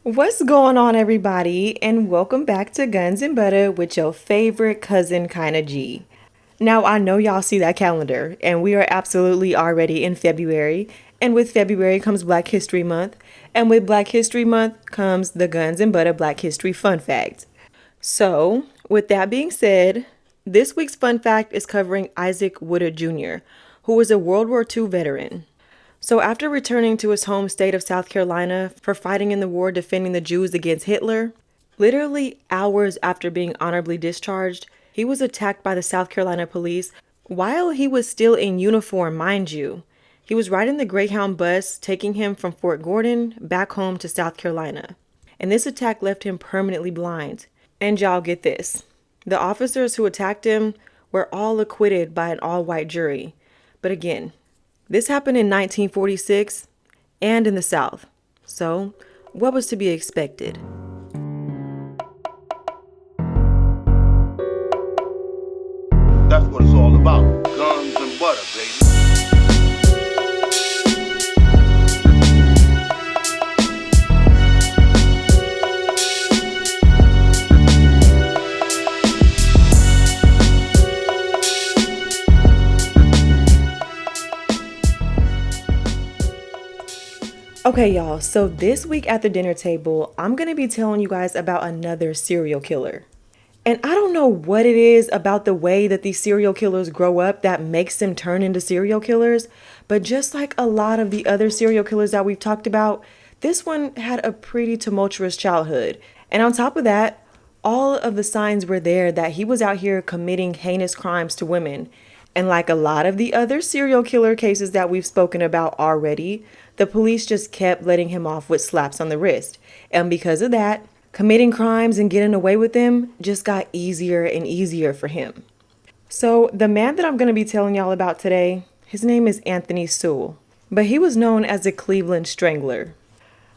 What's going on, everybody, and welcome back to Guns and Butter with your favorite cousin, Kinda G. Now, I know y'all see that calendar, and we are absolutely already in February, and with February comes Black History Month, and with Black History Month comes the Guns and Butter Black History Fun Fact. So, with that being said, this week's fun fact is covering Isaac Woodard Jr., who was a World War II veteran. So, after returning to his home state of South Carolina for fighting in the war defending the Jews against Hitler, literally hours after being honorably discharged, he was attacked by the South Carolina police while he was still in uniform, mind you. He was riding the Greyhound bus taking him from Fort Gordon back home to South Carolina. And this attack left him permanently blind. And y'all get this. The officers who attacked him were all acquitted by an all-white jury. But again, this happened in 1946 and in the South. So, what was to be expected? That's what it's all about. Guns and butter, baby. Okay, y'all, so this week at the dinner table, I'm gonna be telling you guys about another serial killer. And I don't know what it is about the way that these serial killers grow up that makes them turn into serial killers, but just like a lot of the other serial killers that we've talked about, this one had a pretty tumultuous childhood. And on top of that, all of the signs were there that he was out here committing heinous crimes to women. And like a lot of the other serial killer cases that we've spoken about already, the police just kept letting him off with slaps on the wrist. And because of that, committing crimes and getting away with them just got easier and easier for him. So the man that I'm going to be telling y'all about today, his name is Anthony Sowell, but he was known as the Cleveland Strangler.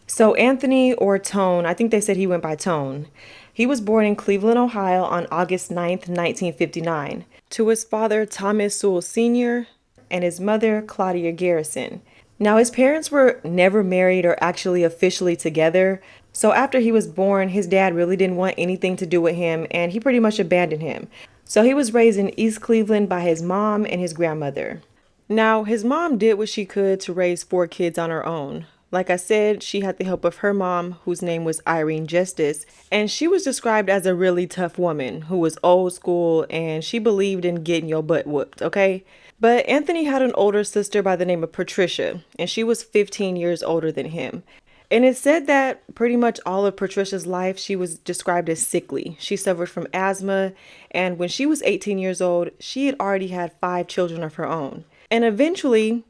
So Anthony, or Tone, I think they said he went by Tone. He was born in Cleveland, Ohio on August 9th, 1959, to his father Thomas Sowell Sr. and his mother Claudia Garrison. Now his parents were never married or actually officially together, so after he was born, his dad really didn't want anything to do with him and he pretty much abandoned him. So he was raised in East Cleveland by his mom and his grandmother. Now, his mom did what she could to raise 4 kids on her own. Like I said, she had the help of her mom, whose name was Irene Justice, and she was described as a really tough woman who was old school and she believed in getting your butt whooped, okay? But Anthony had an older sister by the name of Patricia, and she was 15 years older than him. And it's said that pretty much all of Patricia's life, she was described as sickly. She suffered from asthma, and when she was 18 years old, she had already had 5 children of her own. And eventually,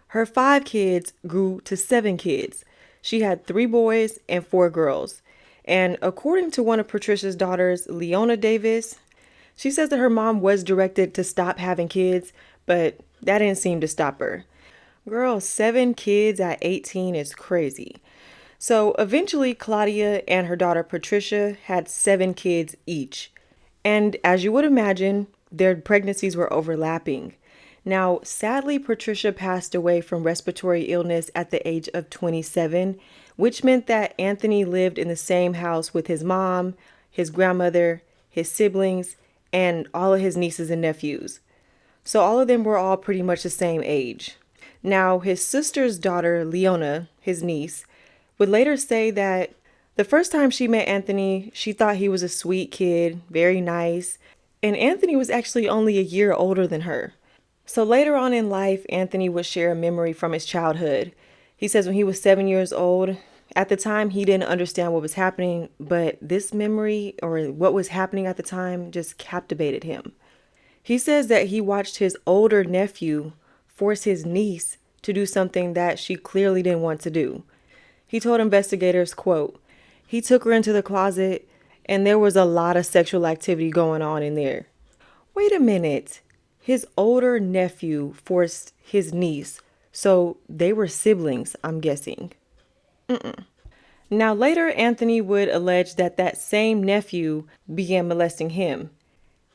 her 5 kids grew to 7 kids. She had 3 boys and 4 girls. And according to one of Patricia's daughters, Leona Davis, she says that her mom was directed to stop having kids, but that didn't seem to stop her. Girl, 7 kids at 18 is crazy. So eventually, Claudia and her daughter Patricia had 7 kids each. And as you would imagine, their pregnancies were overlapping. Now, sadly, Patricia passed away from respiratory illness at the age of 27, which meant that Anthony lived in the same house with his mom, his grandmother, his siblings, and all of his nieces and nephews. So all of them were all pretty much the same age. Now, his sister's daughter, Leona, his niece, would later say that the first time she met Anthony, she thought he was a sweet kid, very nice, and Anthony was actually only a year older than her. So later on in life, Anthony would share a memory from his childhood. He says when he was 7 years old, at the time he didn't understand what was happening, but this memory or what was happening at the time just captivated him. He says that he watched his older nephew force his niece to do something that she clearly didn't want to do. He told investigators, quote, he took her into the closet and there was a lot of sexual activity going on in there. Wait a minute. His older nephew forced his niece, so they were siblings, I'm guessing. Now later, Anthony would allege that that same nephew began molesting him,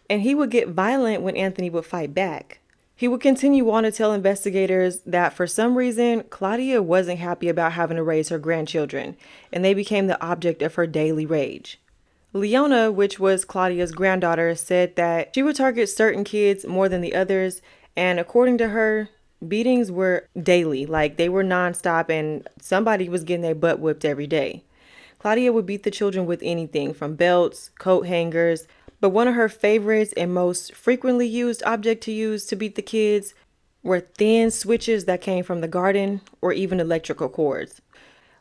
and he would get violent when Anthony would fight back. He would continue on to tell investigators that for some reason, Claudia wasn't happy about having to raise her grandchildren, and they became the object of her daily rage. Leona, which was Claudia's granddaughter, said that she would target certain kids more than the others, and according to her, beatings were daily, like they were nonstop, and somebody was getting their butt whipped every day. Claudia would beat the children with anything from belts, coat hangers, but one of her favorites and most frequently used object to use to beat the kids were thin switches that came from the garden or even electrical cords.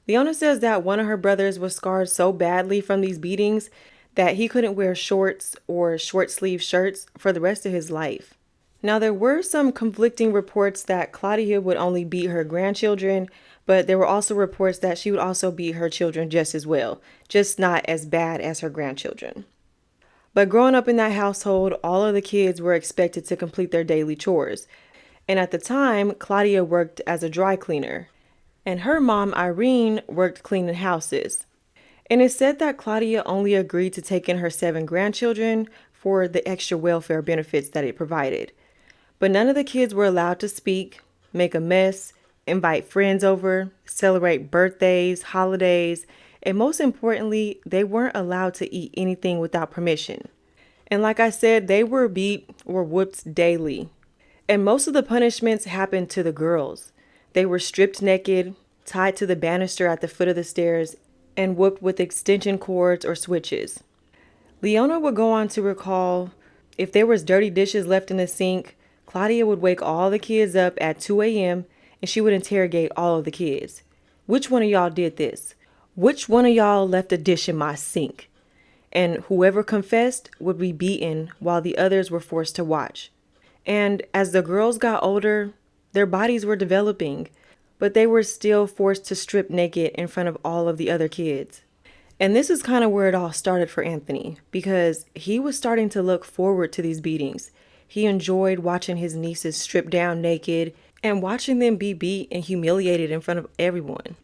Leona says that one of her brothers was scarred so badly from these beatings that he couldn't wear shorts or short sleeve shirts for the rest of his life. Now, there were some conflicting reports that Claudia would only beat her grandchildren, but there were also reports that she would also beat her children just as well, just not as bad as her grandchildren. But growing up in that household, all of the kids were expected to complete their daily chores. And at the time, Claudia worked as a dry cleaner, and her mom, Irene, worked cleaning houses. And it's said that Claudia only agreed to take in her 7 grandchildren for the extra welfare benefits that it provided. But none of the kids were allowed to speak, make a mess, invite friends over, celebrate birthdays, holidays, and most importantly, they weren't allowed to eat anything without permission. And like I said, they were beat or whooped daily. And most of the punishments happened to the girls. They were stripped naked, tied to the banister at the foot of the stairs, and whooped with extension cords or switches. Leona would go on to recall if there was dirty dishes left in the sink, Claudia would wake all the kids up at 2 a.m. and she would interrogate all of the kids. Which one of y'all did this? Which one of y'all left a dish in my sink? And whoever confessed would be beaten while the others were forced to watch. And as the girls got older, their bodies were developing, but they were still forced to strip naked in front of all of the other kids. And this is kind of where it all started for Anthony, because he was starting to look forward to these beatings. He enjoyed watching his nieces stripped down naked and watching them be beat and humiliated in front of everyone.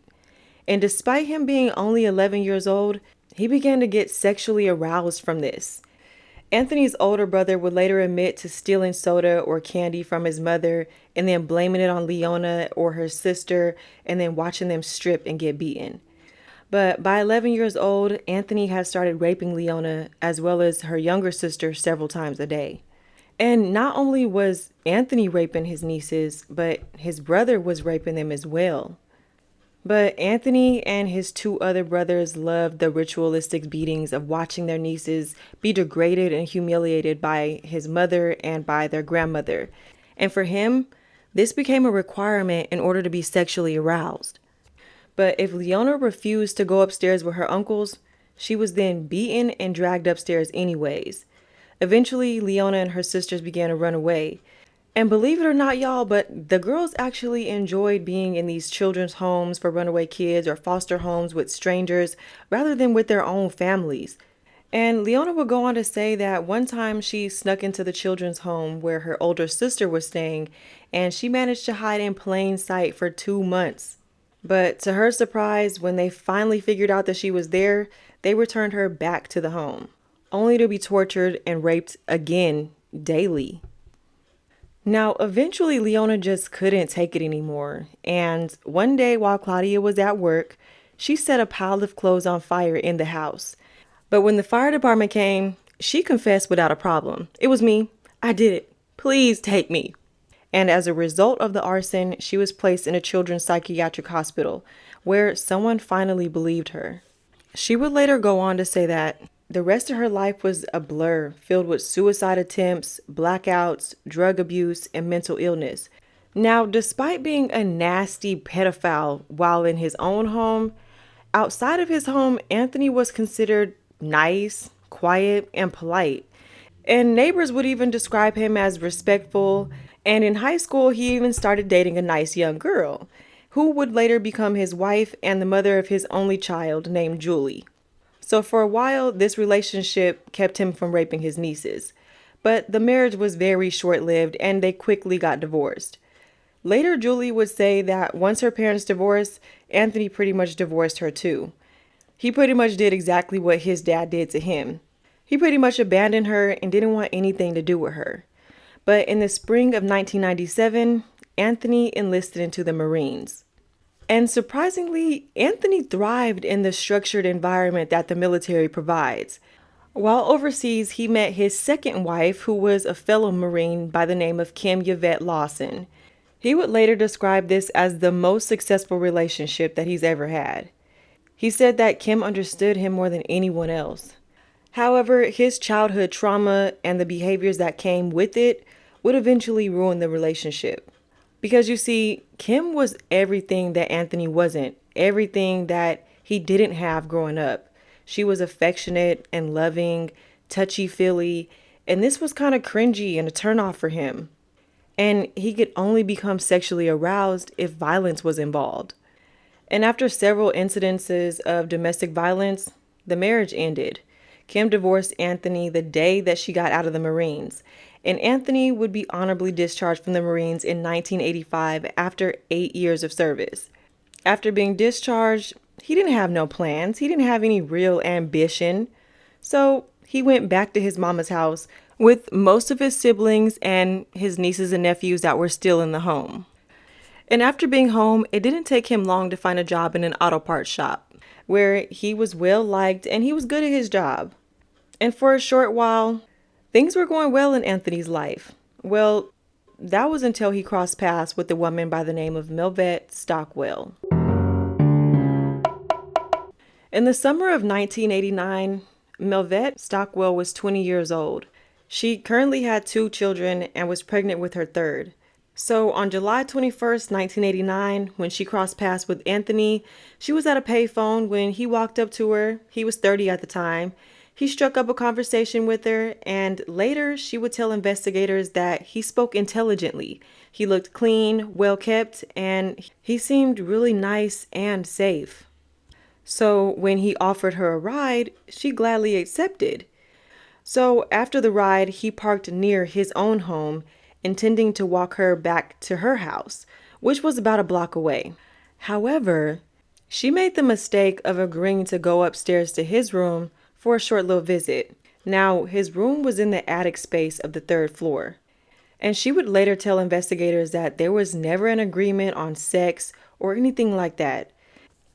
And despite him being only 11 years old, he began to get sexually aroused from this. Anthony's older brother would later admit to stealing soda or candy from his mother and then blaming it on Leona or her sister and then watching them strip and get beaten. But by 11 years old, Anthony had started raping Leona as well as her younger sister several times a day. And not only was Anthony raping his nieces, but his brother was raping them as well. But Anthony and his 2 other brothers loved the ritualistic beatings of watching their nieces be degraded and humiliated by his mother and by their grandmother. And for him, this became a requirement in order to be sexually aroused. But if Leona refused to go upstairs with her uncles, she was then beaten and dragged upstairs anyways. Eventually, Leona and her sisters began to run away. And believe it or not, y'all, but the girls actually enjoyed being in these children's homes for runaway kids or foster homes with strangers rather than with their own families. And Leona would go on to say that one time she snuck into the children's home where her older sister was staying, and she managed to hide in plain sight for 2 months. But to her surprise, when they finally figured out that she was there, they returned her back to the home, only to be tortured and raped again daily. Now, eventually, Leona just couldn't take it anymore, and one day while Claudia was at work, she set a pile of clothes on fire in the house. But when the fire department came, she confessed without a problem. It was me. I did it. Please take me. And as a result of the arson, she was placed in a children's psychiatric hospital, where someone finally believed her. She would later go on to say that the rest of her life was a blur, filled with suicide attempts, blackouts, drug abuse, and mental illness. Now, despite being a nasty pedophile while in his own home, outside of his home, Anthony was considered nice, quiet, and polite. And neighbors would even describe him as respectful. And in high school, he even started dating a nice young girl, who would later become his wife and the mother of his only child named Julie. So for a while, this relationship kept him from raping his nieces. But the marriage was very short-lived and they quickly got divorced. Later, Julie would say that once her parents divorced, Anthony pretty much divorced her too. He pretty much did exactly what his dad did to him. He pretty much abandoned her and didn't want anything to do with her. But in the spring of 1997, Anthony enlisted into the Marines. And surprisingly, Anthony thrived in the structured environment that the military provides. While overseas, he met his second wife, who was a fellow Marine by the name of Kim Yvette Lawson. He would later describe this as the most successful relationship that he's ever had. He said that Kim understood him more than anyone else. However, his childhood trauma and the behaviors that came with it would eventually ruin the relationship. Because you see, Kim was everything that Anthony wasn't, everything that he didn't have growing up. She was affectionate and loving, touchy-feely, and this was kind of cringy and a turnoff for him. And he could only become sexually aroused if violence was involved. And after several incidences of domestic violence, the marriage ended. Kim divorced Anthony the day that she got out of the Marines, and Anthony would be honorably discharged from the Marines in 1985 after 8 years of service. After being discharged, he didn't have no plans. He didn't have any real ambition. So he went back to his mama's house with most of his siblings and his nieces and nephews that were still in the home. And after being home, it didn't take him long to find a job in an auto parts shop, where he was well liked and he was good at his job. And for a short while, things were going well in Anthony's life. Well, that was until he crossed paths with a woman by the name of Melvette Stockwell. In the summer of 1989, Melvette Stockwell was 20 years old. She currently had 2 children and was pregnant with her third. So on July 21st, 1989, when she crossed paths with Anthony, she was at a payphone when he walked up to her. He was 30 at the time. He struck up a conversation with her, and later she would tell investigators that he spoke intelligently. He looked clean, well kept, and he seemed really nice and safe. So when he offered her a ride, she gladly accepted. So after the ride, he parked near his own home, intending to walk her back to her house, which was about a block away. However, she made the mistake of agreeing to go upstairs to his room for a short little visit. Now, his room was in the attic space of the 3rd floor. And she would later tell investigators that there was never an agreement on sex or anything like that.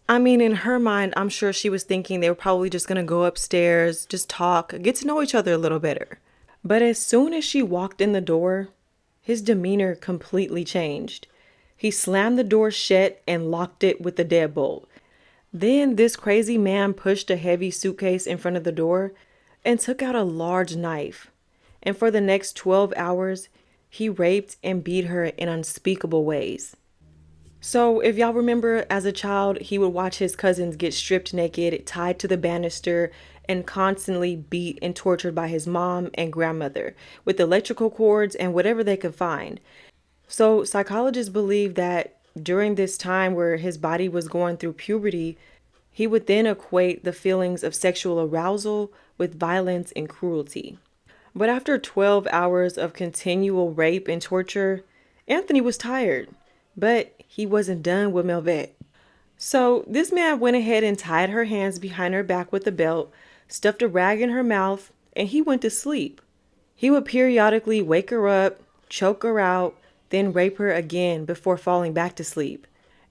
I mean, in her mind, I'm sure she was thinking they were probably just going to go upstairs, just talk, get to know each other a little better. But as soon as she walked in the door, his demeanor completely changed. He slammed the door shut and locked it with the deadbolt. Then this crazy man pushed a heavy suitcase in front of the door and took out a large knife. And for the next 12 hours, he raped and beat her in unspeakable ways. So if y'all remember, as a child, he would watch his cousins get stripped naked, tied to the banister, and constantly beat and tortured by his mom and grandmother with electrical cords and whatever they could find. So psychologists believe that during this time where his body was going through puberty, he would then equate the feelings of sexual arousal with violence and cruelty. But after 12 hours of continual rape and torture, Anthony was tired, but he wasn't done with Melvette. So this man went ahead and tied her hands behind her back with a belt, stuffed a rag in her mouth, and he went to sleep. He would periodically wake her up, choke her out, then rape her again before falling back to sleep.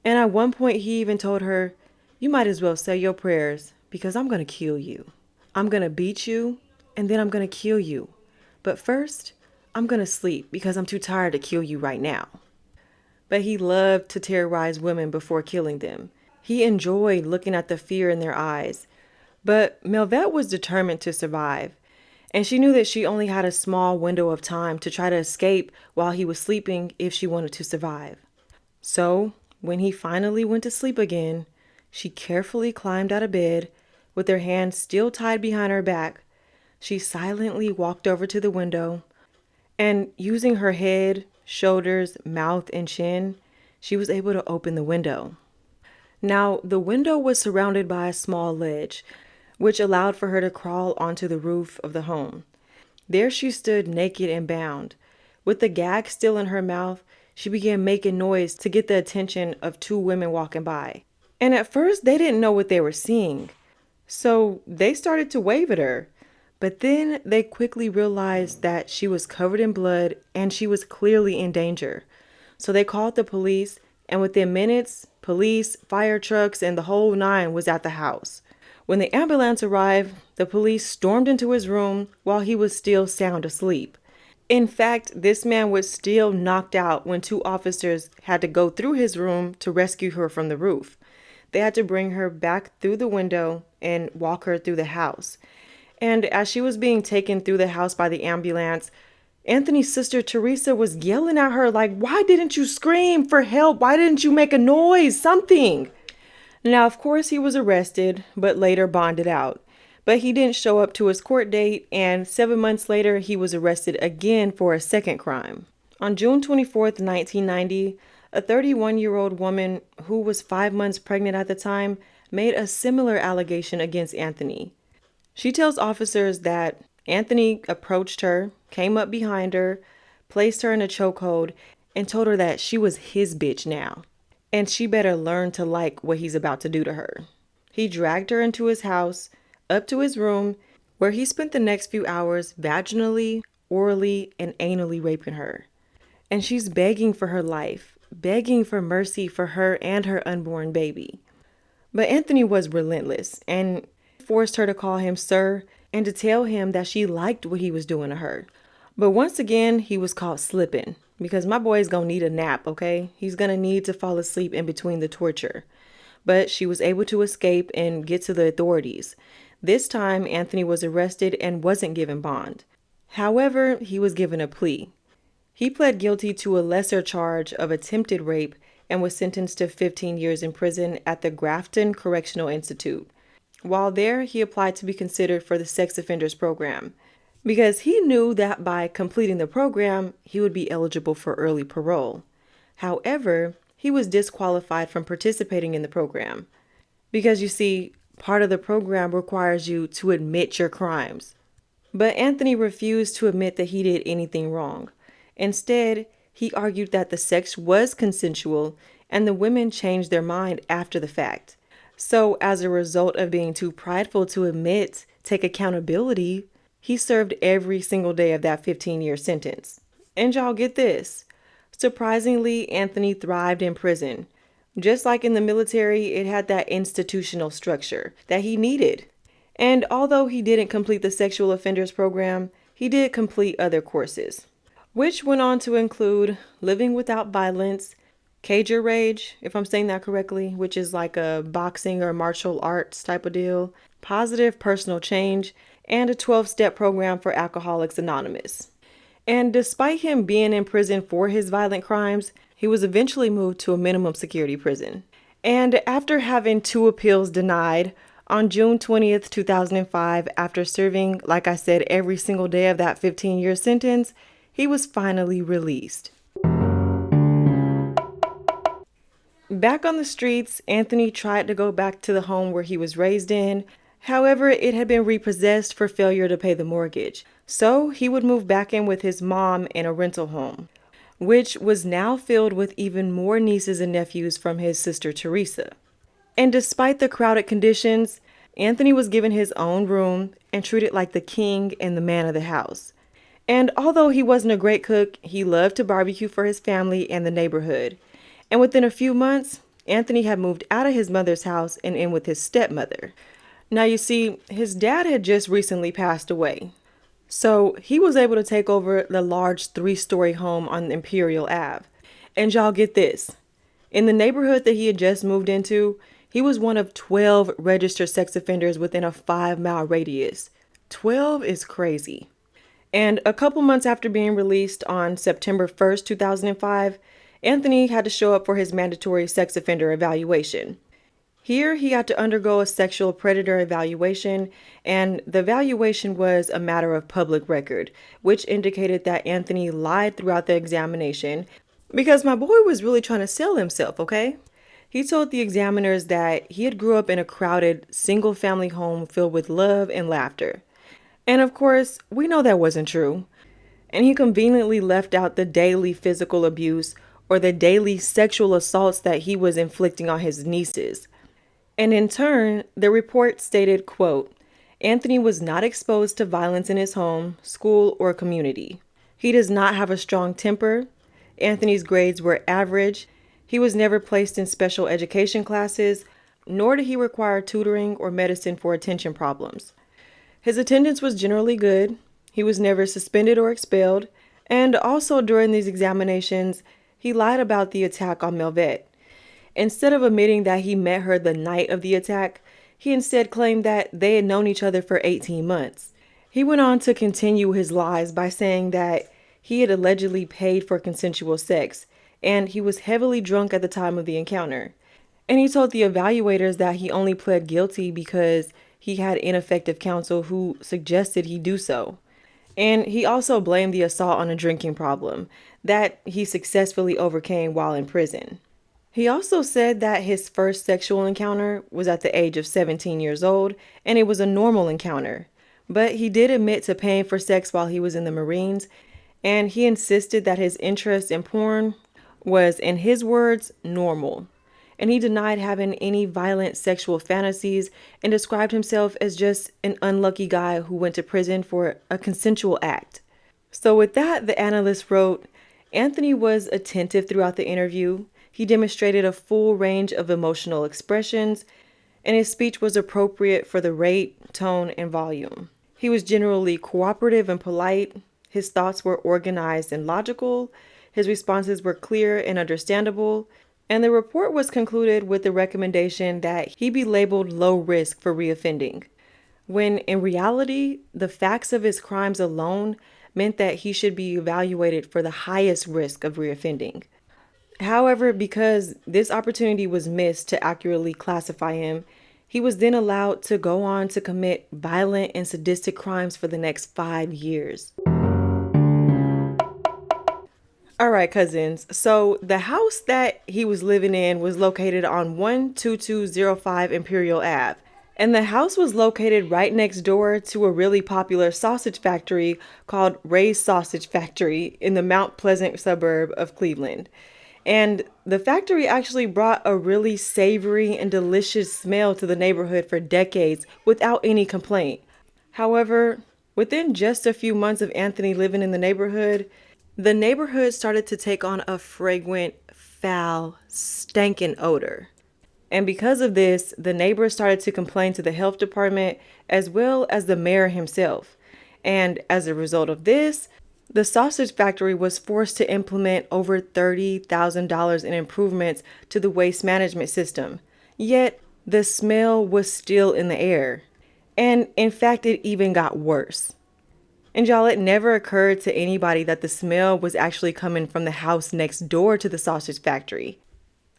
And at one point he even told her, "You might as well say your prayers because I'm going to kill you. I'm going to beat you and then I'm going to kill you. But first, I'm going to sleep because I'm too tired to kill you right now." But he loved to terrorize women before killing them. He enjoyed looking at the fear in their eyes. But Melvette was determined to survive, and she knew that she only had a small window of time to try to escape while he was sleeping if she wanted to survive. So, when he finally went to sleep again, she carefully climbed out of bed with her hands still tied behind her back. She silently walked over to the window, and using her head, shoulders, mouth, and chin, she was able to open the window. Now, the window was surrounded by a small ledge, which allowed for her to crawl onto the roof of the home. There she stood naked and bound. With the gag still in her mouth, she began making noise to get the attention of 2 women walking by. And at first, they didn't know what they were seeing. So they started to wave at her. But then they quickly realized that she was covered in blood and she was clearly in danger. So they called the police, and within minutes, police, fire trucks, and the whole nine was at the house. When the ambulance arrived, the police stormed into his room while he was still sound asleep. In fact, this man was still knocked out when two officers had to go through his room to rescue her from the roof. They had to bring her back through the window and walk her through the house. And as she was being taken through the house by the ambulance, Anthony's sister Teresa was yelling at her, like, "Why didn't you scream for help? Why didn't you make a noise? Something." Now, of course, he was arrested, but later bonded out. But he didn't show up to his court date, and 7 months later, he was arrested again for a second crime. On June 24th, 1990, a 31-year-old woman who was 5 months pregnant at the time made a similar allegation against Anthony. She tells officers that Anthony approached her, came up behind her, placed her in a chokehold, and told her that she was his bitch now, and she better learn to like what he's about to do to her. He dragged her into his house, up to his room, where he spent the next few hours vaginally, orally, and anally raping her. And she's begging for her life, begging for mercy for her and her unborn baby. But Anthony was relentless and forced her to call him sir and to tell him that she liked what he was doing to her. But once again, he was caught slipping because my boy's gonna need a nap, okay? He's gonna need to fall asleep in between the torture. But she was able to escape and get to the authorities. This time, Anthony was arrested and wasn't given bond. However, he was given a plea. He pled guilty to a lesser charge of attempted rape and was sentenced to 15 years in prison at the Grafton Correctional Institute. While there, he applied to be considered for the sex offenders program because he knew that by completing the program, he would be eligible for early parole. However, he was disqualified from participating in the program because, you see, part of the program requires you to admit your crimes. But Anthony refused to admit that he did anything wrong. Instead, he argued that the sex was consensual and the women changed their mind after the fact. So, as a result of being too prideful to admit, take accountability, he served every single day of that 15-year sentence. And y'all get this. Surprisingly, Anthony thrived in prison. Just like in the military, it had that institutional structure that he needed. And although he didn't complete the sexual offenders program, he did complete other courses, which went on to include living without violence, Cager Rage, if I'm saying that correctly, which is like a boxing or martial arts type of deal, positive personal change, and a 12-step program for Alcoholics Anonymous. And despite him being in prison for his violent crimes, he was eventually moved to a minimum security prison. And after having 2 appeals denied, on June 20th, 2005, after serving, like I said, every single day of that 15-year sentence, he was finally released. Back on the streets, Anthony tried to go back to the home where he was raised in. However, it had been repossessed for failure to pay the mortgage. So he would move back in with his mom in a rental home, which was now filled with even more nieces and nephews from his sister Teresa. And despite the crowded conditions, Anthony was given his own room and treated like the king and the man of the house. And although he wasn't a great cook, he loved to barbecue for his family and the neighborhood. And within a few months, Anthony had moved out of his mother's house and in with his stepmother. Now, you see, his dad had just recently passed away. So he was able to take over the large 3-story home on Imperial Ave. And y'all get this. In the neighborhood that he had just moved into, he was one of 12 registered sex offenders within a 5-mile radius. 12 is crazy. And a couple months after being released on September 1st, 2005, Anthony had to show up for his mandatory sex offender evaluation. Here, he had to undergo a sexual predator evaluation, and the evaluation was a matter of public record, which indicated that Anthony lied throughout the examination because my boy was really trying to sell himself, okay? He told the examiners that he had grew up in a crowded, single-family home filled with love and laughter. And of course, we know that wasn't true. And he conveniently left out the daily physical abuse or the daily sexual assaults that he was inflicting on his nieces. And in turn, the report stated, quote, Anthony was not exposed to violence in his home, school, or community. He does not have a strong temper. Anthony's grades were average. He was never placed in special education classes, nor did he require tutoring or medicine for attention problems. His attendance was generally good. He was never suspended or expelled. And also during these examinations, he lied about the attack on Melvette. Instead of admitting that he met her the night of the attack, he instead claimed that they had known each other for 18 months. He went on to continue his lies by saying that he had allegedly paid for consensual sex, and he was heavily drunk at the time of the encounter. And he told the evaluators that he only pled guilty because he had ineffective counsel who suggested he do so. And he also blamed the assault on a drinking problem that he successfully overcame while in prison. He also said that his first sexual encounter was at the age of 17 years old, and it was a normal encounter. But he did admit to paying for sex while he was in the Marines, and he insisted that his interest in porn was, in his words, normal. And he denied having any violent sexual fantasies and described himself as just an unlucky guy who went to prison for a consensual act. So with that, the analyst wrote, Anthony was attentive throughout the interview. He demonstrated a full range of emotional expressions, and his speech was appropriate for the rate, tone, and volume. He was generally cooperative and polite. His thoughts were organized and logical. His responses were clear and understandable. And the report was concluded with the recommendation that he be labeled low risk for reoffending, when in reality, the facts of his crimes alone meant that he should be evaluated for the highest risk of reoffending. However, because this opportunity was missed to accurately classify him, he was then allowed to go on to commit violent and sadistic crimes for the next 5 years. All right, cousins. So the house that he was living in was located on 12205 Imperial Ave. And the house was located right next door to a really popular sausage factory called Ray's Sausage Factory in the Mount Pleasant suburb of Cleveland. And the factory actually brought a really savory and delicious smell to the neighborhood for decades without any complaint. However, within just a few months of Anthony living in the neighborhood started to take on a fragrant, foul, stinking odor. And because of this, the neighbors started to complain to the health department as well as the mayor himself. And as a result of this, the sausage factory was forced to implement over $30,000 in improvements to the waste management system. Yet, the smell was still in the air. And in fact, it even got worse. And y'all, it never occurred to anybody that the smell was actually coming from the house next door to the sausage factory.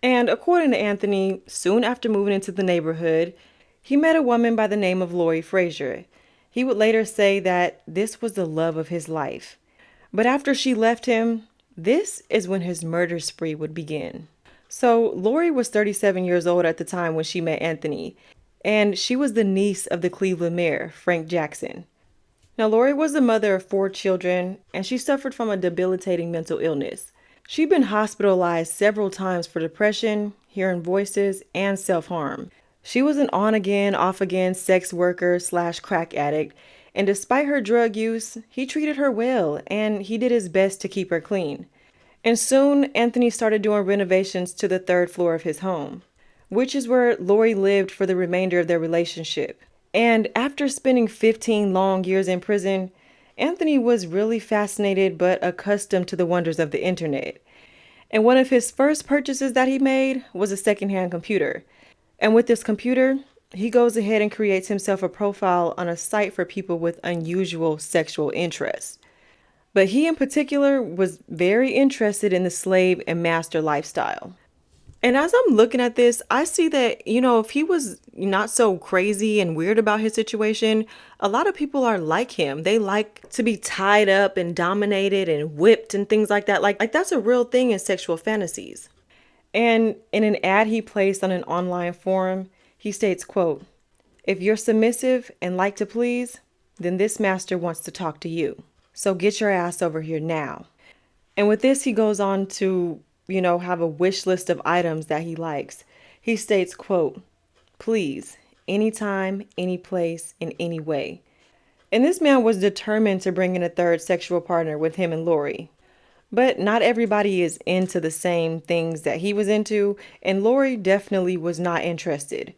And according to Anthony, soon after moving into the neighborhood, he met a woman by the name of Lori Frazier. He would later say that this was the love of his life. But after she left him, this is when his murder spree would begin. So Lori was 37 years old at the time when she met Anthony, and she was the niece of the Cleveland mayor, Frank Jackson. Now, Lori was the mother of 4 children, and she suffered from a debilitating mental illness. She'd been hospitalized several times for depression, hearing voices, and self-harm. She was an on-again, off-again sex worker / crack addict, and despite her drug use, he treated her well, and he did his best to keep her clean. And soon, Anthony started doing renovations to the 3rd floor of his home, which is where Lori lived for the remainder of their relationship. And after spending 15 long years in prison, Anthony was really fascinated but accustomed to the wonders of the internet. And one of his first purchases that he made was a secondhand computer. And with this computer, he goes ahead and creates himself a profile on a site for people with unusual sexual interests. But he in particular was very interested in the slave and master lifestyle. And as I'm looking at this, I see that, if he was not so crazy and weird about his situation, a lot of people are like him. They like to be tied up and dominated and whipped and things like that. Like that's a real thing in sexual fantasies. And in an ad he placed on an online forum, he states, quote, "If you're submissive and like to please, then this master wants to talk to you. So get your ass over here now." And with this, he goes on to, have a wish list of items that he likes. He states, quote, "Please, anytime, any place, in any way. And this man was determined to bring in a third sexual partner with him and Lori. But not everybody is into the same things that he was into, and Lori definitely was not interested.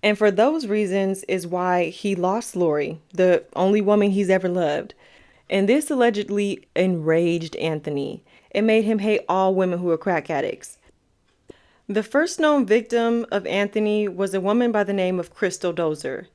And for those reasons is why he lost Lori, the only woman he's ever loved. And this allegedly enraged Anthony. It made him hate all women who were crack addicts. The first known victim of Anthony was a woman by the name of Crystal Dozer.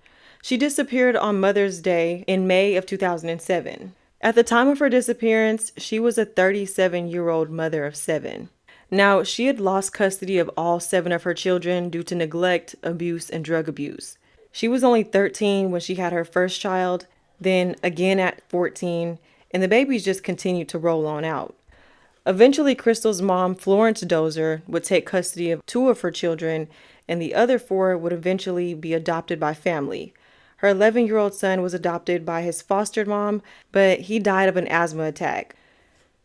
She disappeared on Mother's Day in May of 2007. At the time of her disappearance, she was a 37-year-old mother of 7. Now, she had lost custody of all 7 of her children due to neglect, abuse, and drug abuse. She was only 13 when she had her first child, then again at 14, and the babies just continued to roll on out. Eventually, Crystal's mom, Florence Dozer, would take custody of 2 of her children, and the other 4 would eventually be adopted by family. Her 11-year-old son was adopted by his foster mom, but he died of an asthma attack.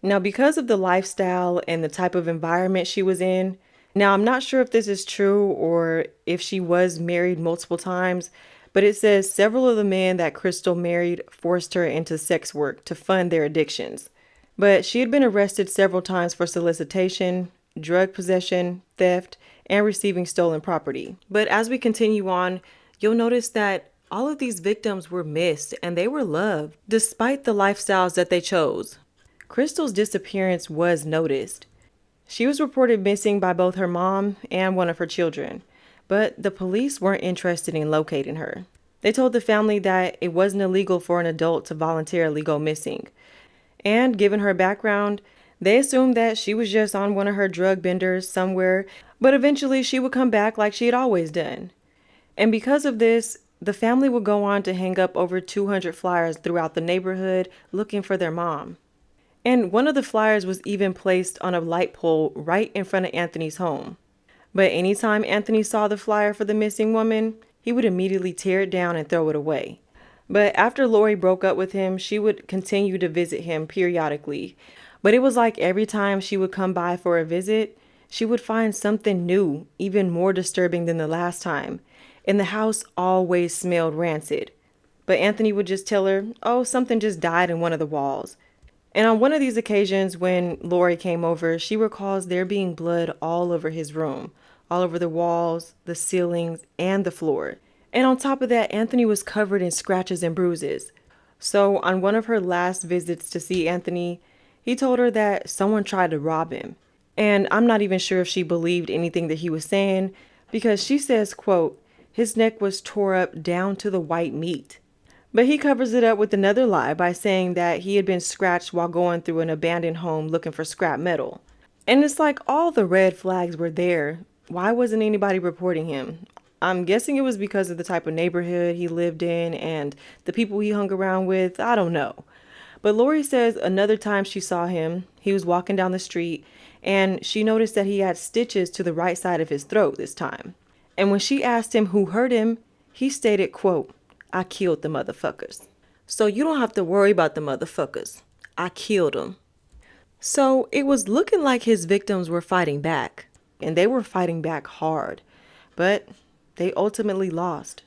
Now, because of the lifestyle and the type of environment she was in, now I'm not sure if this is true or if she was married multiple times, but it says several of the men that Crystal married forced her into sex work to fund their addictions. But she had been arrested several times for solicitation, drug possession, theft, and receiving stolen property. But as we continue on, you'll notice that all of these victims were missed and they were loved, despite the lifestyles that they chose. Crystal's disappearance was noticed. She was reported missing by both her mom and one of her children, but the police weren't interested in locating her. They told the family that it wasn't illegal for an adult to voluntarily go missing. And given her background, they assumed that she was just on one of her drug benders somewhere, but eventually she would come back like she had always done. And because of this, the family would go on to hang up over 200 flyers throughout the neighborhood looking for their mom. And one of the flyers was even placed on a light pole right in front of Anthony's home. But anytime Anthony saw the flyer for the missing woman, he would immediately tear it down and throw it away. But after Lori broke up with him, she would continue to visit him periodically. But it was like every time she would come by for a visit, she would find something new, even more disturbing than the last time. And the house always smelled rancid. But Anthony would just tell her, oh, something just died in one of the walls. And on one of these occasions when Lori came over, she recalls there being blood all over his room, all over the walls, the ceilings, and the floor. And on top of that, Anthony was covered in scratches and bruises. So on one of her last visits to see Anthony, he told her that someone tried to rob him. And I'm not even sure if she believed anything that he was saying, because she says, quote, his neck was tore up down to the white meat. But he covers it up with another lie by saying that he had been scratched while going through an abandoned home looking for scrap metal. And it's like all the red flags were there. Why wasn't anybody reporting him? I'm guessing it was because of the type of neighborhood he lived in and the people he hung around with. I don't know. But Lori says another time she saw him, he was walking down the street and she noticed that he had stitches to the right side of his throat this time. And when she asked him who hurt him, he stated, quote, I killed the motherfuckers. So you don't have to worry about the motherfuckers. I killed them. So it was looking like his victims were fighting back, and they were fighting back hard, but they ultimately lost.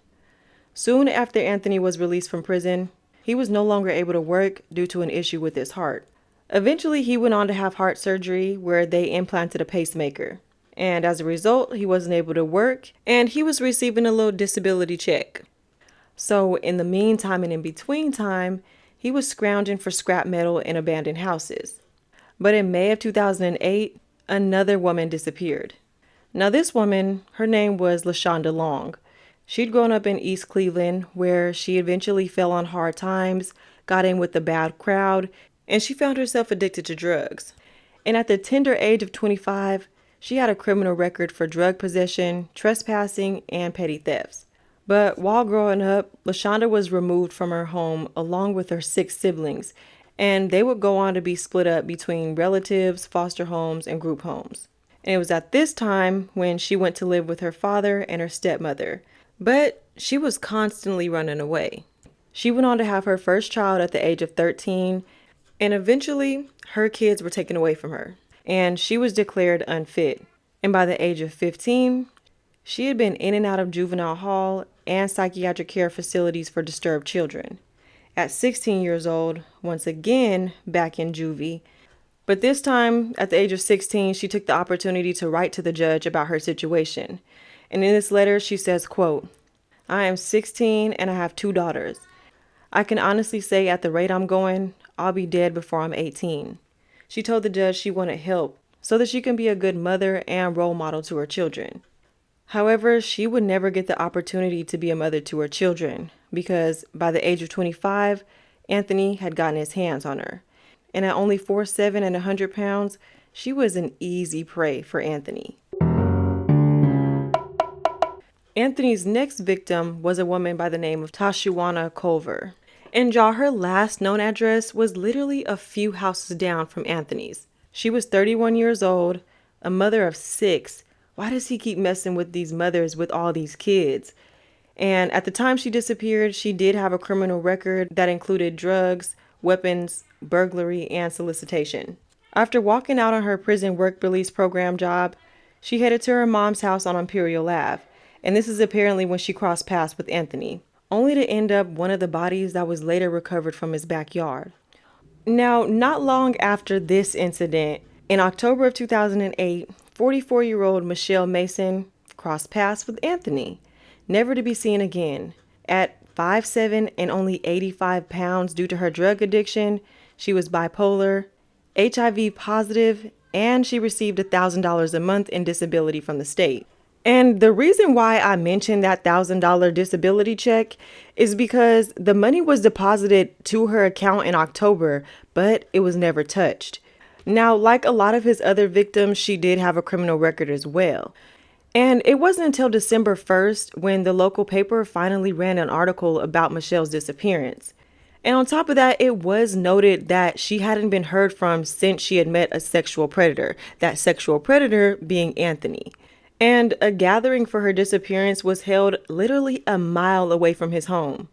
Soon after Anthony was released from prison, he was no longer able to work due to an issue with his heart. Eventually, he went on to have heart surgery where they implanted a pacemaker. And as a result, he wasn't able to work, and he was receiving a little disability check. So in the meantime and in between time, he was scrounging for scrap metal in abandoned houses. But in May of 2008, another woman disappeared. Now this woman, her name was LaShonda Long. She'd grown up in East Cleveland, where she eventually fell on hard times, got in with the bad crowd, and she found herself addicted to drugs. And at the tender age of 25, she had a criminal record for drug possession, trespassing, and petty thefts. But while growing up, LaShonda was removed from her home along with her 6 siblings, and they would go on to be split up between relatives, foster homes, and group homes. And it was at this time when she went to live with her father and her stepmother. But she was constantly running away. She went on to have her first child at the age of 13, and eventually her kids were taken away from her, and she was declared unfit. And by the age of 15, she had been in and out of juvenile hall and psychiatric care facilities for disturbed children. At 16 years old, once again back in juvie, but this time at the age of 16, she took the opportunity to write to the judge about her situation. And in this letter, she says, quote, "I am 16 and I have two daughters. I can honestly say at the rate I'm going, I'll be dead before I'm 18. She told the judge she wanted help so that she can be a good mother and role model to her children. However, she would never get the opportunity to be a mother to her children because by the age of 25, Anthony had gotten his hands on her. And at only 4'7" and 100 pounds, she was an easy prey for Anthony." Anthony's next victim was a woman by the name of Tashuana Culver. And y'all, her last known address was literally a few houses down from Anthony's. She was 31 years old, a mother of 6. Why does he keep messing with these mothers with all these kids? And at the time she disappeared, she did have a criminal record that included drugs, weapons, burglary, and solicitation. After walking out on her prison work release program job, she headed to her mom's house on Imperial Ave. And this is apparently when she crossed paths with Anthony, only to end up one of the bodies that was later recovered from his backyard. Now, not long after this incident, in October of 2008, 44-year-old Michelle Mason crossed paths with Anthony, never to be seen again. At 5'7" and only 85 pounds due to her drug addiction, she was bipolar, HIV positive, and she received $1,000 a month in disability from the state. And the reason why I mentioned that $1,000 disability check is because the money was deposited to her account in October, but it was never touched. Now, like a lot of his other victims, she did have a criminal record as well. And it wasn't until December 1st when the local paper finally ran an article about Michelle's disappearance. And on top of that, it was noted that she hadn't been heard from since she had met a sexual predator, that sexual predator being Anthony. And a gathering for her disappearance was held literally a mile away from his home.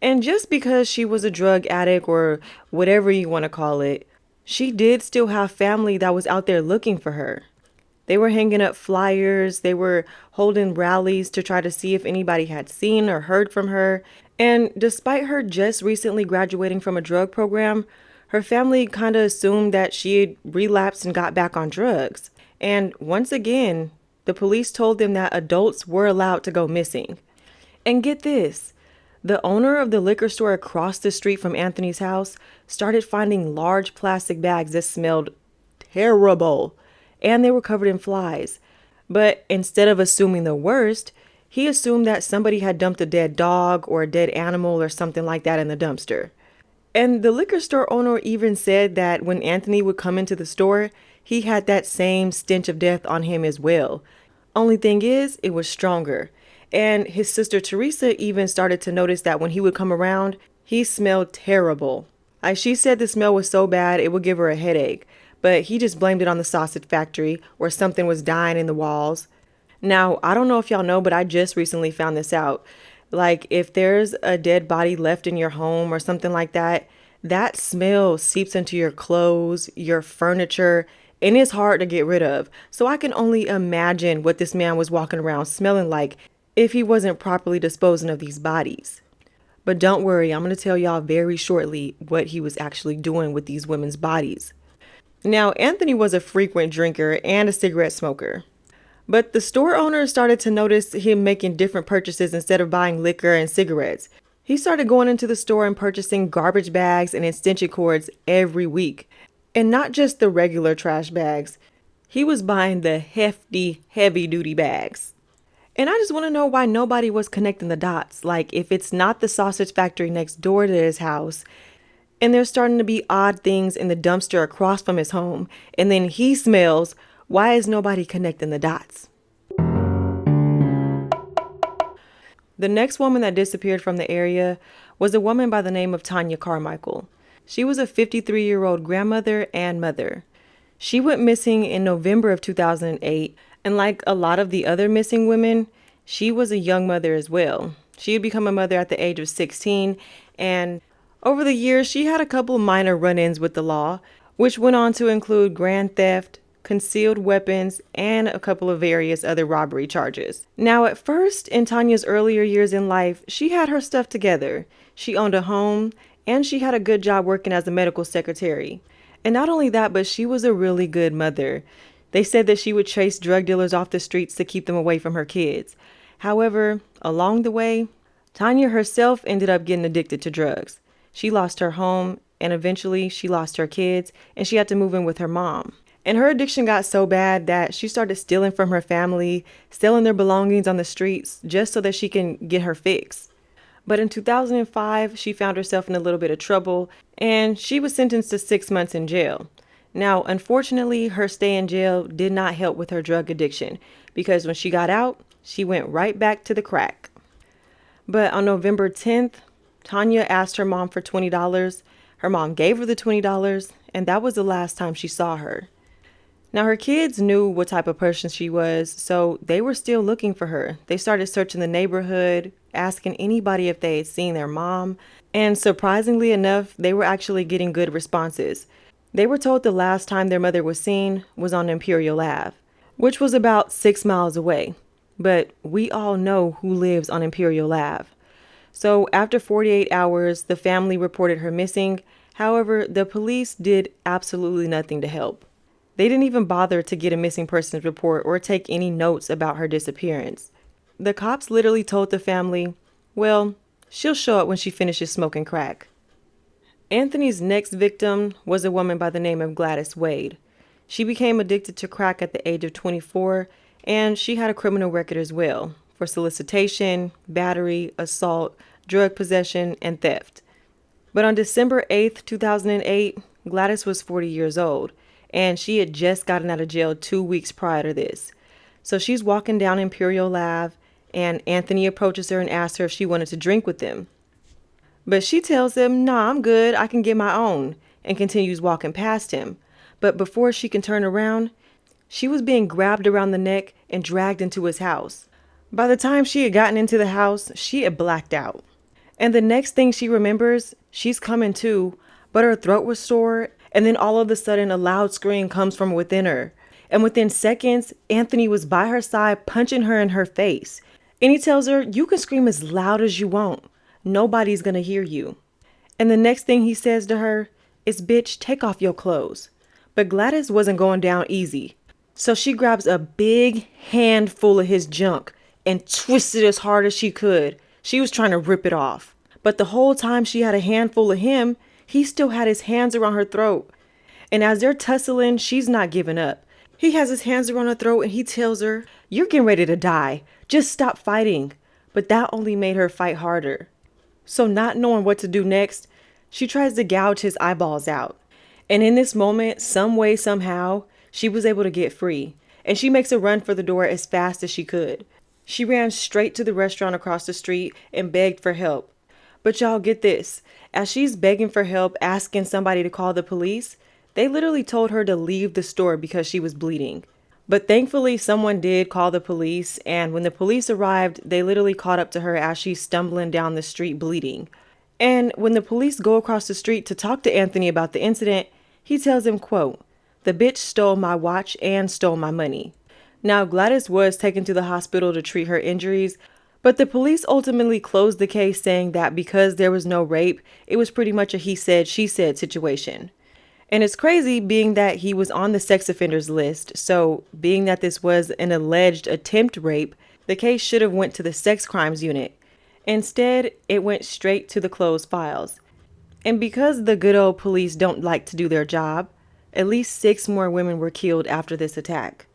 And just because she was a drug addict or whatever you want to call it, she did still have family that was out there looking for her. They were hanging up flyers, they were holding rallies to try to see if anybody had seen or heard from her. And despite her just recently graduating from a drug program, her family kind of assumed that she had relapsed and got back on drugs. And once again, the police told them that adults were allowed to go missing. And get this, the owner of the liquor store across the street from Anthony's house started finding large plastic bags that smelled terrible, and they were covered in flies. But instead of assuming the worst, he assumed that somebody had dumped a dead dog or a dead animal or something like that in the dumpster. And the liquor store owner even said that when Anthony would come into the store, he had that same stench of death on him as well. Only thing is, it was stronger. And his sister Teresa even started to notice that when he would come around, he smelled terrible. She said the smell was so bad it would give her a headache, but he just blamed it on the sausage factory or something was dying in the walls. Now, I don't know if y'all know, but I just recently found this out. Like, if there's a dead body left in your home or something like that, that smell seeps into your clothes, your furniture, and it's hard to get rid of. So I can only imagine what this man was walking around smelling like if he wasn't properly disposing of these bodies. But don't worry, I'm going to tell y'all very shortly what he was actually doing with these women's bodies. Now, Anthony was a frequent drinker and a cigarette smoker. But the store owner started to notice him making different purchases instead of buying liquor and cigarettes. He started going into the store and purchasing garbage bags and extension cords every week. And not just the regular trash bags. He was buying the hefty, heavy-duty bags. And I just want to know why nobody was connecting the dots. Like, if it's not the sausage factory next door to his house, and there's starting to be odd things in the dumpster across from his home, and then he smells, why is nobody connecting the dots? The next woman that disappeared from the area was a woman by the name of Tanya Carmichael. She was a 53-year-old grandmother and mother. She went missing in November of 2008, and like a lot of the other missing women, she was a young mother as well. She had become a mother at the age of 16, and over the years, she had a couple minor run-ins with the law, which went on to include grand theft, concealed weapons, and a couple of various other robbery charges. Now, at first, in Tanya's earlier years in life, she had her stuff together. She owned a home, and she had a good job working as a medical secretary. And not only that, but she was a really good mother. They said that she would chase drug dealers off the streets to keep them away from her kids. However, along the way, Tanya herself ended up getting addicted to drugs. She lost her home, and eventually she lost her kids, and she had to move in with her mom. And her addiction got so bad that she started stealing from her family, selling their belongings on the streets just so that she can get her fix. But in 2005, she found herself in a little bit of trouble, and she was sentenced to 6 months in jail. Now, unfortunately, her stay in jail did not help with her drug addiction, because when she got out, she went right back to the crack. But on November 10th, Tanya asked her mom for $20. Her mom gave her the $20, and that was the last time she saw her. Now, her kids knew what type of person she was, so they were still looking for her. They started searching the neighborhood, asking anybody if they had seen their mom, and surprisingly enough, they were actually getting good responses. They were told the last time their mother was seen was on Imperial Ave, which was about 6 miles away. But we all know who lives on Imperial Ave. So after 48 hours, the family reported her missing. However, the police did absolutely nothing to help. They didn't even bother to get a missing persons report or take any notes about her disappearance. The cops literally told the family, well, she'll show up when she finishes smoking crack. Anthony's next victim was a woman by the name of Gladys Wade. She became addicted to crack at the age of 24, and she had a criminal record as well for solicitation, battery, assault, drug possession, and theft. But on December 8th, 2008, Gladys was 40 years old, and she had just gotten out of jail 2 weeks prior to this. So she's walking down Imperial Ave, and Anthony approaches her and asks her if she wanted to drink with them. But she tells him, nah, I'm good, I can get my own, and continues walking past him. But before she can turn around, she was being grabbed around the neck and dragged into his house. By the time she had gotten into the house, she had blacked out. And the next thing she remembers, she's coming to, but her throat was sore, and then all of a sudden a loud scream comes from within her. And within seconds, Anthony was by her side punching her in her face. And he tells her, you can scream as loud as you want. Nobody's gonna hear you. And the next thing he says to her is, bitch, take off your clothes. But Gladys wasn't going down easy. So she grabs a big handful of his junk and twists it as hard as she could. She was trying to rip it off. But the whole time she had a handful of him, he still had his hands around her throat. And as they're tussling, she's not giving up. He has his hands around her throat and he tells her, you're getting ready to die. Just stop fighting. But that only made her fight harder. So not knowing what to do next, she tries to gouge his eyeballs out. And in this moment, some way, somehow, she was able to get free. And she makes a run for the door as fast as she could. She ran straight to the restaurant across the street and begged for help. But y'all get this. As she's begging for help, asking somebody to call the police, they literally told her to leave the store because she was bleeding. But thankfully, someone did call the police, and when the police arrived, they literally caught up to her as she's stumbling down the street bleeding. And when the police go across the street to talk to Anthony about the incident, he tells them, quote, the bitch stole my watch and stole my money. Now, Gladys was taken to the hospital to treat her injuries, but the police ultimately closed the case saying that because there was no rape, it was pretty much a he said, she said situation. And it's crazy being that he was on the sex offenders list, so being that this was an alleged attempt rape, the case should have went to the sex crimes unit. Instead, it went straight to the closed files. And because the good old police don't like to do their job, at least 6 more women were killed after this attack.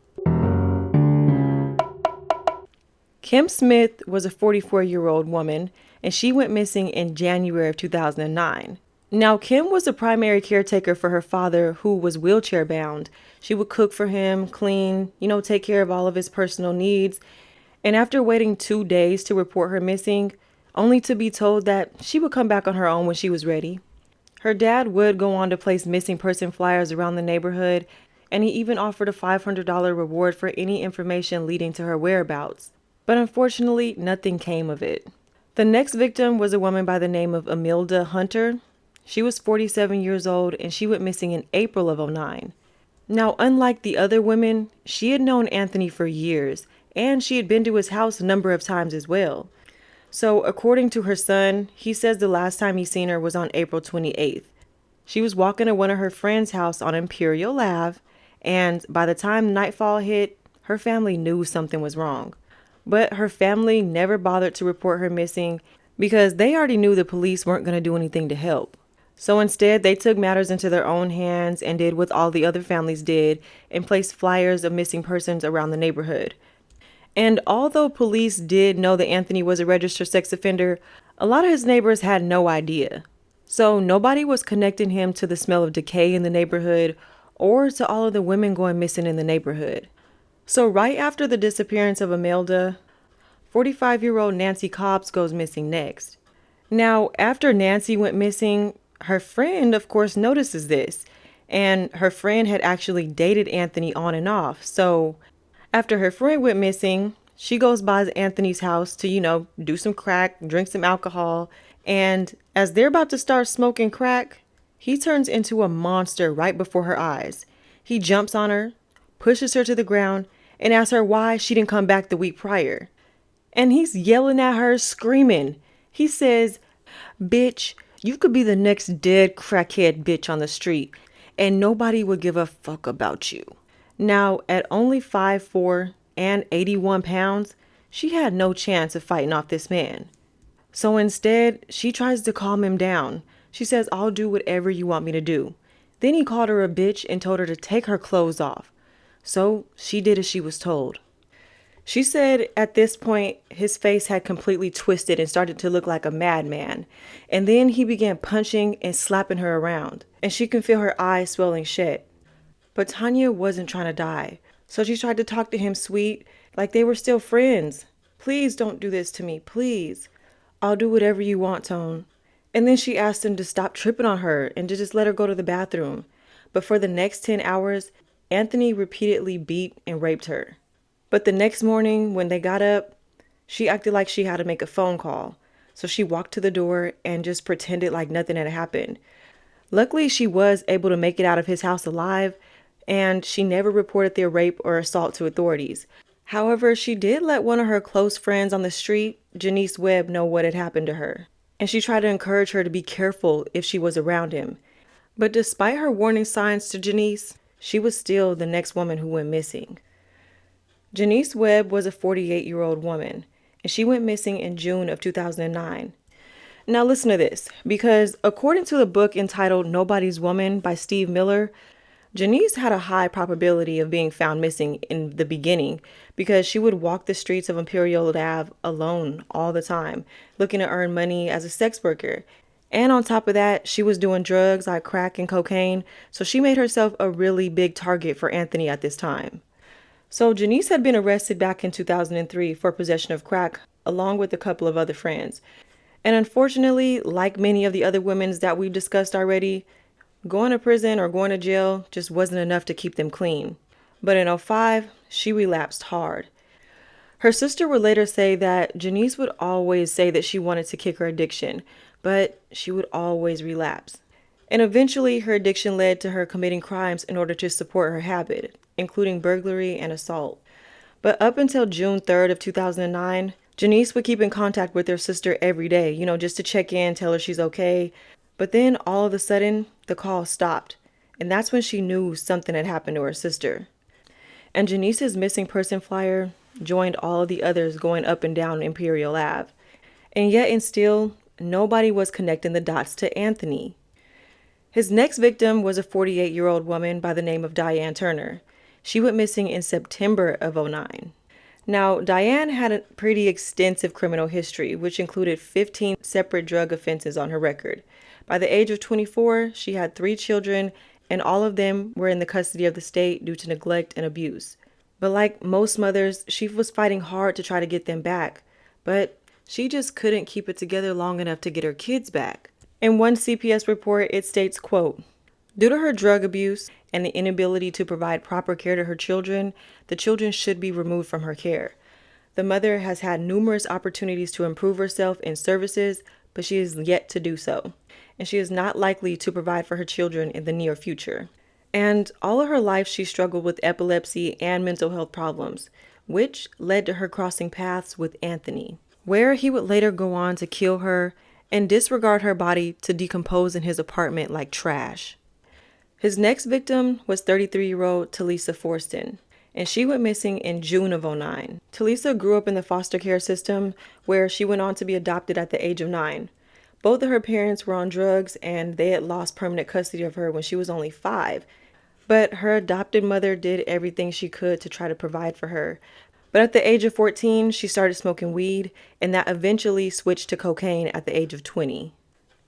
Kim Smith was a 44-year-old woman, and she went missing in January of 2009. Now, Kim was a primary caretaker for her father, who was wheelchair bound. She would cook for him, clean, take care of all of his personal needs. And after waiting 2 days to report her missing, only to be told that she would come back on her own when she was ready. Her dad would go on to place missing person flyers around the neighborhood, and he even offered a $500 reward for any information leading to her whereabouts. But unfortunately, nothing came of it. The next victim was a woman by the name of Imelda Hunter. She was 47 years old, and she went missing in April of 2009. Now, unlike the other women, she had known Anthony for years, and she had been to his house a number of times as well. So, according to her son, he says the last time he seen her was on April 28th. She was walking to one of her friend's house on Imperial Ave, and by the time nightfall hit, her family knew something was wrong. But her family never bothered to report her missing because they already knew the police weren't going to do anything to help. So instead, they took matters into their own hands and did what all the other families did and placed flyers of missing persons around the neighborhood. And although police did know that Anthony was a registered sex offender, a lot of his neighbors had no idea. So nobody was connecting him to the smell of decay in the neighborhood or to all of the women going missing in the neighborhood. So right after the disappearance of Imelda, 45-year-old Nancy Cobbs goes missing next. Now, after Nancy went missing, her friend, of course, notices this. And her friend had actually dated Anthony on and off. So after her friend went missing, she goes by Anthony's house to, do some crack, drink some alcohol. And as they're about to start smoking crack, he turns into a monster right before her eyes. He jumps on her, pushes her to the ground, and asks her why she didn't come back the week prior. And he's yelling at her, screaming. He says, "Bitch, you could be the next dead crackhead bitch on the street, and nobody would give a fuck about you." Now, at only 5'4" and 81 pounds, she had no chance of fighting off this man. So instead, she tries to calm him down. She says, "I'll do whatever you want me to do." Then he called her a bitch and told her to take her clothes off. So she did as she was told. She said at this point, his face had completely twisted and started to look like a madman. And then he began punching and slapping her around. And she can feel her eyes swelling shut. But Tanya wasn't trying to die. So she tried to talk to him sweet, like they were still friends. "Please don't do this to me, please. I'll do whatever you want, Tone." And then she asked him to stop tripping on her and to just let her go to the bathroom. But for the next 10 hours, Anthony repeatedly beat and raped her. But the next morning, when they got up, she acted like she had to make a phone call. So she walked to the door and just pretended like nothing had happened. Luckily, she was able to make it out of his house alive, and she never reported their rape or assault to authorities. However, she did let one of her close friends on the street, Janice Webb, know what had happened to her. And she tried to encourage her to be careful if she was around him. But despite her warning signs to Janice, she was still the next woman who went missing. Janice Webb was a 48-year-old woman, and she went missing in June of 2009. Now listen to this, because according to the book entitled Nobody's Woman by Steve Miller, Janice had a high probability of being found missing in the beginning because she would walk the streets of Imperial Ave alone all the time, looking to earn money as a sex worker. And on top of that, she was doing drugs like crack and cocaine, so she made herself a really big target for Anthony at this time. So Janice had been arrested back in 2003 for possession of crack, along with a couple of other friends. And unfortunately, like many of the other women that we've discussed already, going to prison or going to jail just wasn't enough to keep them clean. But in '05, she relapsed hard. Her sister would later say that Janice would always say that she wanted to kick her addiction, but she would always relapse. And eventually, her addiction led to her committing crimes in order to support her habit, including burglary and assault. But up until June 3rd of 2009, Janice would keep in contact with her sister every day, just to check in, tell her she's okay. But then all of a sudden, the call stopped. And that's when she knew something had happened to her sister. And Janice's missing person flyer joined all of the others going up and down Imperial Ave. And yet and still, nobody was connecting the dots to Anthony. His next victim was a 48-year-old woman by the name of Diane Turner. She went missing in September of '09. Now, Diane had a pretty extensive criminal history, which included 15 separate drug offenses on her record. By the age of 24, she had 3 children, and all of them were in the custody of the state due to neglect and abuse. But like most mothers, she was fighting hard to try to get them back. But she just couldn't keep it together long enough to get her kids back. In one CPS report, it states, quote, "Due to her drug abuse and the inability to provide proper care to her children, the children should be removed from her care. The mother has had numerous opportunities to improve herself in services, but she is yet to do so, and she is not likely to provide for her children in the near future." And all of her life, she struggled with epilepsy and mental health problems, which led to her crossing paths with Anthony, where he would later go on to kill her and disregard her body to decompose in his apartment like trash. His next victim was 33-year-old Talisa Forston, and she went missing in June of '09. Talisa grew up in the foster care system, where she went on to be adopted at the age of 9. Both of her parents were on drugs, and they had lost permanent custody of her when she was only 5. But her adopted mother did everything she could to try to provide for her. But at the age of 14, she started smoking weed, and that eventually switched to cocaine at the age of 20.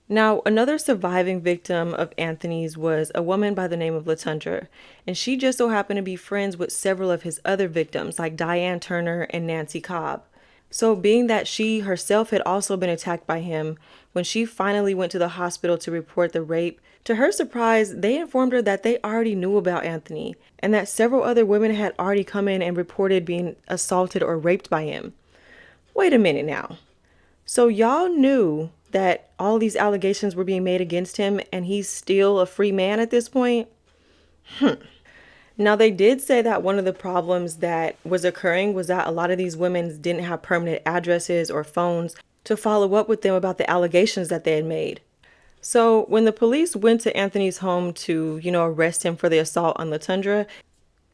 Now, another surviving victim of Anthony's was a woman by the name of Latundra, and she just so happened to be friends with several of his other victims, like Diane Turner and Nancy Cobb. So, being that she herself had also been attacked by him, when she finally went to the hospital to report the rape, to her surprise, they informed her that they already knew about Anthony and that several other women had already come in and reported being assaulted or raped by him. Wait a minute now. So y'all knew that all these allegations were being made against him and he's still a free man at this point? Now, they did say that one of the problems that was occurring was that a lot of these women didn't have permanent addresses or phones to follow up with them about the allegations that they had made. So when the police went to Anthony's home to, arrest him for the assault on Latundra,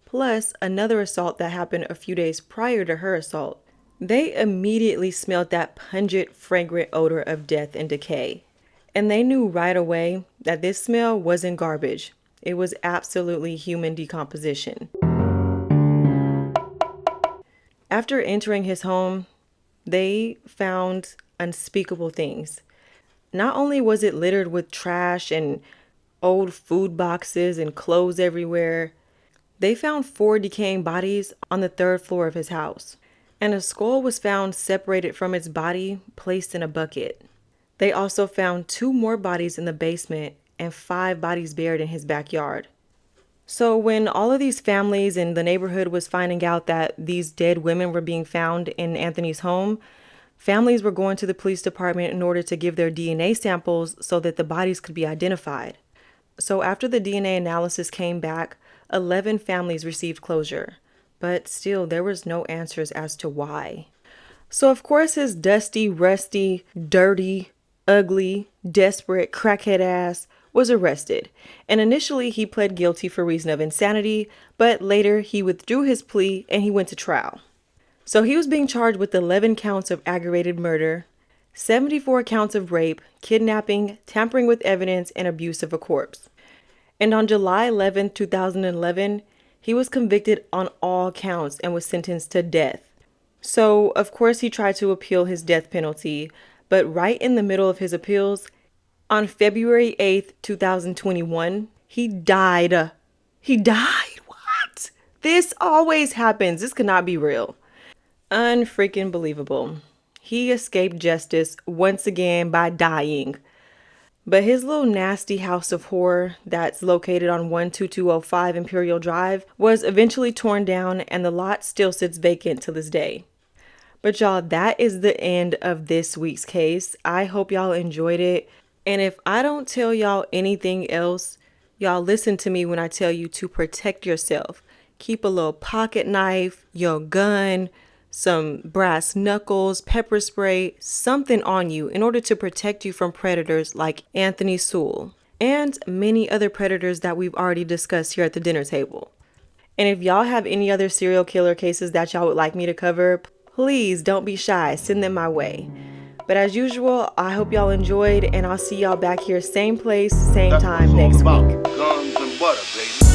plus another assault that happened a few days prior to her assault, they immediately smelled that pungent, fragrant odor of death and decay. And they knew right away that this smell wasn't garbage. It was absolutely human decomposition. After entering his home, they found unspeakable things. Not only was it littered with trash and old food boxes and clothes everywhere, they found 4 decaying bodies on the 3rd floor of his house. And a skull was found separated from its body, placed in a bucket. They also found 2 more bodies in the basement and 5 bodies buried in his backyard. So when all of these families in the neighborhood was finding out that these dead women were being found in Anthony's home, families were going to the police department in order to give their DNA samples so that the bodies could be identified. So after the DNA analysis came back, 11 families received closure. But still, there was no answers as to why. So of course his dusty, rusty, dirty, ugly, desperate, crackhead ass was arrested. And initially he pled guilty for reason of insanity, but later he withdrew his plea and he went to trial. So he was being charged with 11 counts of aggravated murder, 74 counts of rape, kidnapping, tampering with evidence, and abuse of a corpse. And on July 11, 2011, he was convicted on all counts and was sentenced to death. So, of course, he tried to appeal his death penalty, but right in the middle of his appeals, on February 8th, 2021, he died. He died? What? This always happens. This could not be real. Unfreaking believable. He escaped justice once again by dying. But his little nasty house of horror that's located on 12205 Imperial Drive was eventually torn down and the lot still sits vacant to this day. But y'all, that is the end of this week's case. I hope y'all enjoyed it. And if I don't tell y'all anything else, y'all listen to me when I tell you to protect yourself. Keep a little pocket knife, your gun, some brass knuckles, pepper spray, something on you in order to protect you from predators like Anthony Sowell and many other predators that we've already discussed here at the dinner table. And if y'all have any other serial killer cases that y'all would like me to cover, please don't be shy. Send them my way. But as usual, I hope y'all enjoyed, and I'll see y'all back here same place, same time next week. Guns and butter, baby.